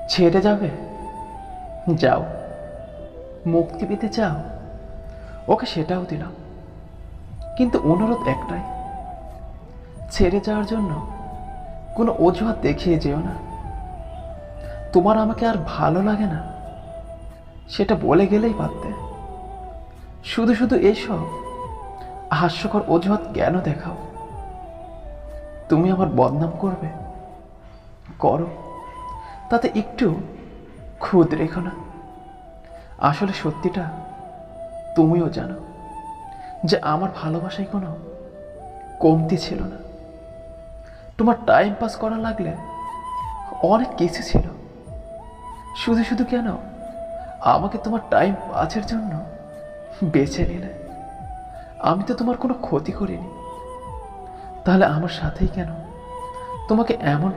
ছেড়ে যাবে? যাও। মুক্তি পেতে চাও? ওকে সেটাও দিলাম, কিন্তু অনুরোধ একটাই, ছেড়ে যাওয়ার জন্য কোনো অজুহাত দেখিয়ে যেও না। তোমার আমাকে আর ভালো লাগে না সেটা বলে গেলেই পারতে। শুধু শুধু এইসব হাস্যকর অজুহাত কেন দেখাও? তুমি আমার বদনাম করবে, করো, তাতে একটু খুদ রেখো না। আসলে সত্যিটা তুমিও জানো যে আমার ভালোবাসায় কোনো কমতি ছিল না। তোমার টাইম পাস করা লাগলে অনেক কিছু ছিল। শুধু শুধু কেন আমাকে তোমার টাইম পাসের জন্য বেছে নিলে? আমি তো তোমার কোনো ক্ষতি করিনি, তাহলে আমার সাথেই কেন তোমাকে এমন